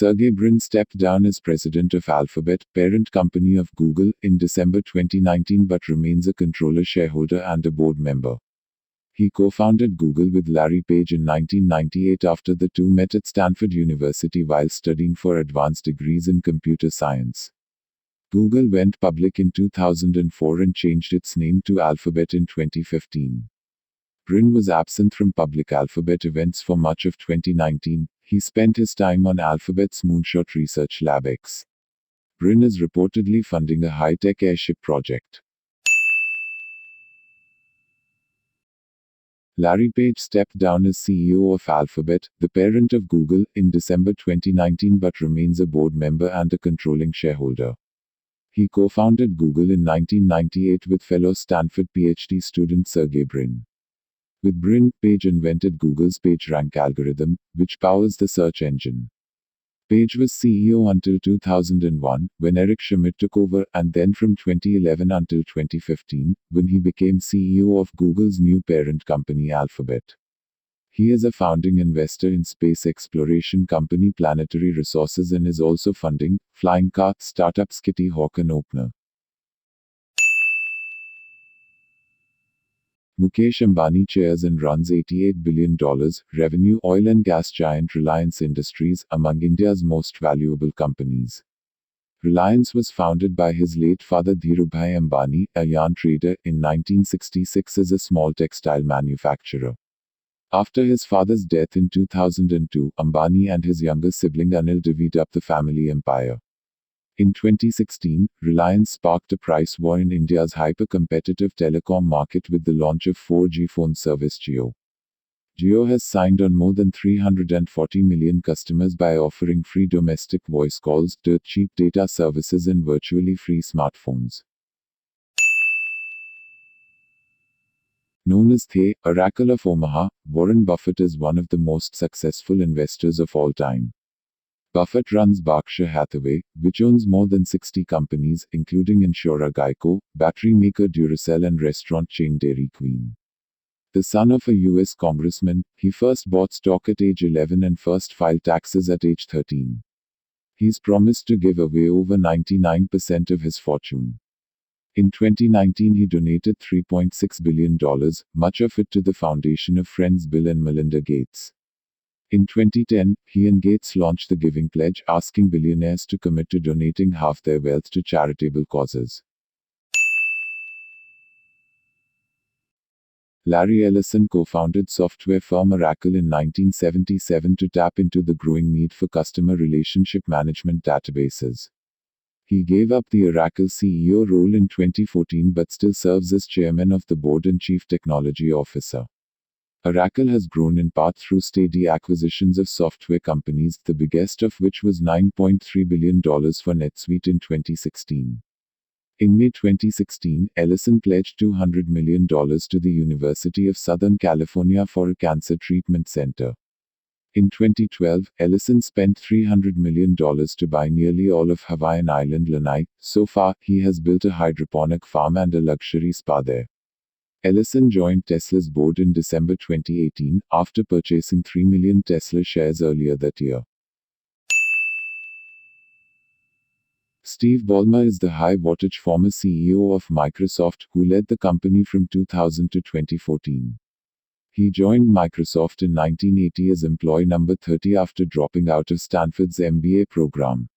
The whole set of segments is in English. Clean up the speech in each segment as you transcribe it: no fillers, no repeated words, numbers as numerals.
Sergey Brin stepped down as president of Alphabet, parent company of Google, in December 2019 but remains a controller shareholder and a board member. He co-founded Google with Larry Page in 1998 after the two met at Stanford University while studying for advanced degrees in computer science. Google went public in 2004 and changed its name to Alphabet in 2015. Brin was absent from public Alphabet events for much of 2019. He spent his time on Alphabet's Moonshot Research Lab X. Brin is reportedly funding a high-tech airship project. Larry Page stepped down as CEO of Alphabet, the parent of Google, in December 2019 but remains a board member and a controlling shareholder. He co-founded Google in 1998 with fellow Stanford PhD student Sergey Brin. With Brin, Page invented Google's PageRank algorithm, which powers the search engine. Page was CEO until 2001, when Eric Schmidt took over, and then from 2011 until 2015, when he became CEO of Google's new parent company Alphabet. He is a founding investor in space exploration company Planetary Resources and is also funding flying car startups Kitty Hawk and Opener. Mukesh Ambani chairs and runs $88 billion revenue oil and gas giant Reliance Industries, among India's most valuable companies. Reliance was founded by his late father Dhirubhai Ambani, a yarn trader, in 1966 as a small textile manufacturer. After his father's death in 2002, Ambani and his younger sibling Anil divvied up the family empire. In 2016, Reliance sparked a price war in India's hyper-competitive telecom market with the launch of 4G phone service Jio. Jio has signed on more than 340 million customers by offering free domestic voice calls, dirt-cheap data services and virtually free smartphones. Known as the Oracle of Omaha, Warren Buffett is one of the most successful investors of all time. Buffett runs Berkshire Hathaway, which owns more than 60 companies, including insurer Geico, battery maker Duracell and restaurant chain Dairy Queen. The son of a U.S. congressman, he first bought stock at age 11 and first filed taxes at age 13. He's promised to give away over 99% of his fortune. In 2019 he donated $3.6 billion, much of it to the foundation of friends Bill and Melinda Gates. In 2010, he and Gates launched the Giving Pledge, asking billionaires to commit to donating half their wealth to charitable causes. Larry Ellison co-founded software firm Oracle in 1977 to tap into the growing need for customer relationship management databases. He gave up the Oracle CEO role in 2014 but still serves as chairman of the board and chief technology officer. Oracle has grown in part through steady acquisitions of software companies, the biggest of which was $9.3 billion for NetSuite in 2016. In May 2016, Ellison pledged $200 million to the University of Southern California for a cancer treatment center. In 2012, Ellison spent $300 million to buy nearly all of Hawaiian island Lanai. So far, he has built a hydroponic farm and a luxury spa there. Ellison joined Tesla's board in December 2018, after purchasing 3 million Tesla shares earlier that year. Steve Ballmer is the high-wattage former CEO of Microsoft, who led the company from 2000 to 2014. He joined Microsoft in 1980 as employee number 30 after dropping out of Stanford's MBA program.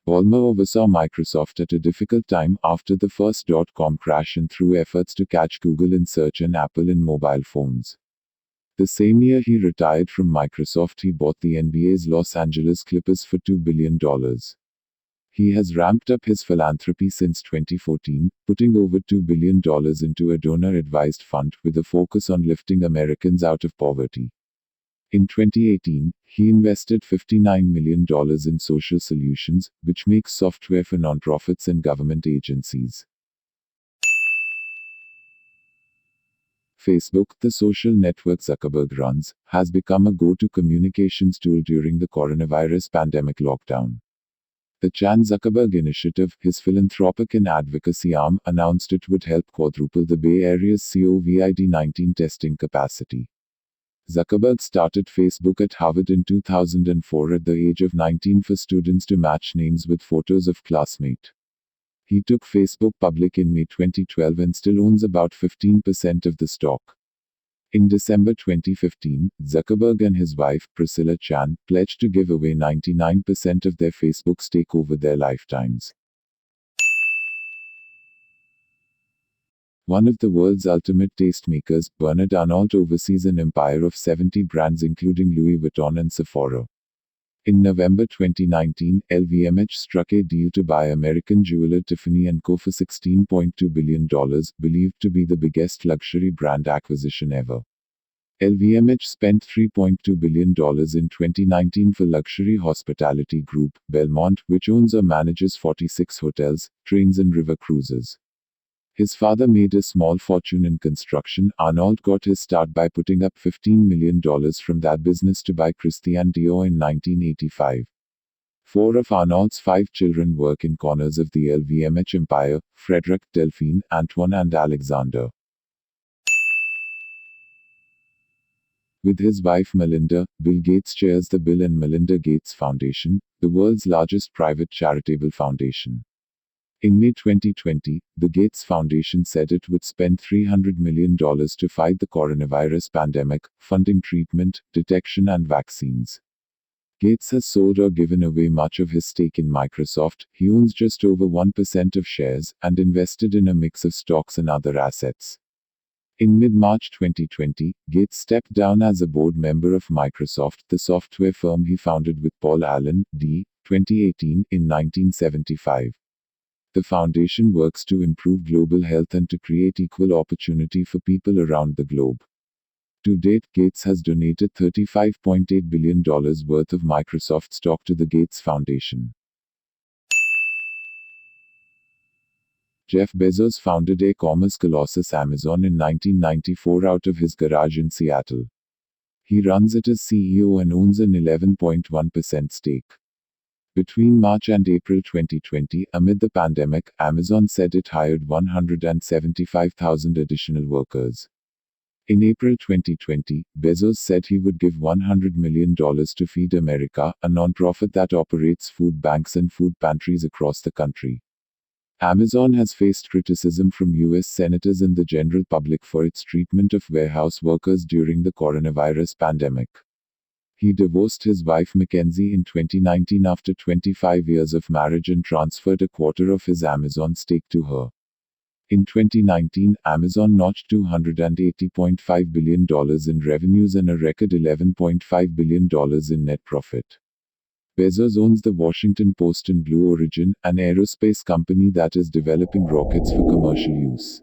Ballmer oversaw Microsoft at a difficult time after the first dot-com crash and through efforts to catch Google in search and Apple in mobile phones. The same year he retired from Microsoft, he bought the NBA's Los Angeles Clippers for $2 billion. He has ramped up his philanthropy since 2014, putting over $2 billion into a donor-advised fund with a focus on lifting Americans out of poverty. In 2018, he invested $59 million in Social Solutions, which makes software for nonprofits and government agencies. Facebook, the social network Zuckerberg runs, has become a go-to communications tool during the coronavirus pandemic lockdown. The Chan Zuckerberg Initiative, his philanthropic and advocacy arm, announced it would help quadruple the Bay Area's COVID-19 testing capacity. Zuckerberg started Facebook at Harvard in 2004 at the age of 19 for students to match names with photos of classmates. He took Facebook public in May 2012 and still owns about 15% of the stock. In December 2015, Zuckerberg and his wife, Priscilla Chan, pledged to give away 99% of their Facebook stake over their lifetimes. One of the world's ultimate tastemakers, Bernard Arnault oversees an empire of 70 brands including Louis Vuitton and Sephora. In November 2019, LVMH struck a deal to buy American jeweler Tiffany & Co. for $16.2 billion, believed to be the biggest luxury brand acquisition ever. LVMH spent $3.2 billion in 2019 for luxury hospitality group, Belmont, which owns or manages 46 hotels, trains and river cruises. His father made a small fortune in construction. Arnault got his start by putting up $15 million from that business to buy Christian Dior in 1985. 4 of Arnault's 5 children work in corners of the LVMH empire: Frederick, Delphine, Antoine and Alexander. With his wife Melinda, Bill Gates chairs the Bill and Melinda Gates Foundation, the world's largest private charitable foundation. In May 2020, the Gates Foundation said it would spend $300 million to fight the coronavirus pandemic, funding treatment, detection and vaccines. Gates has sold or given away much of his stake in Microsoft. He owns just over 1% of shares, and invested in a mix of stocks and other assets. In mid-March 2020, Gates stepped down as a board member of Microsoft, the software firm he founded with Paul Allen, d. 2018, in 1975. The foundation works to improve global health and to create equal opportunity for people around the globe. To date, Gates has donated $35.8 billion worth of Microsoft stock to the Gates Foundation. Jeff Bezos founded e-commerce colossus Amazon in 1994 out of his garage in Seattle. He runs it as CEO and owns an 11.1% stake. Between March and April 2020, amid the pandemic, Amazon said it hired 175,000 additional workers. In April 2020, Bezos said he would give $100 million to Feed America, a nonprofit that operates food banks and food pantries across the country. Amazon has faced criticism from U.S. senators and the general public for its treatment of warehouse workers during the coronavirus pandemic. He divorced his wife Mackenzie in 2019 after 25 years of marriage and transferred a quarter of his Amazon stake to her. In 2019, Amazon notched $280.5 billion in revenues and a record $11.5 billion in net profit. Bezos owns the Washington Post and Blue Origin, an aerospace company that is developing rockets for commercial use.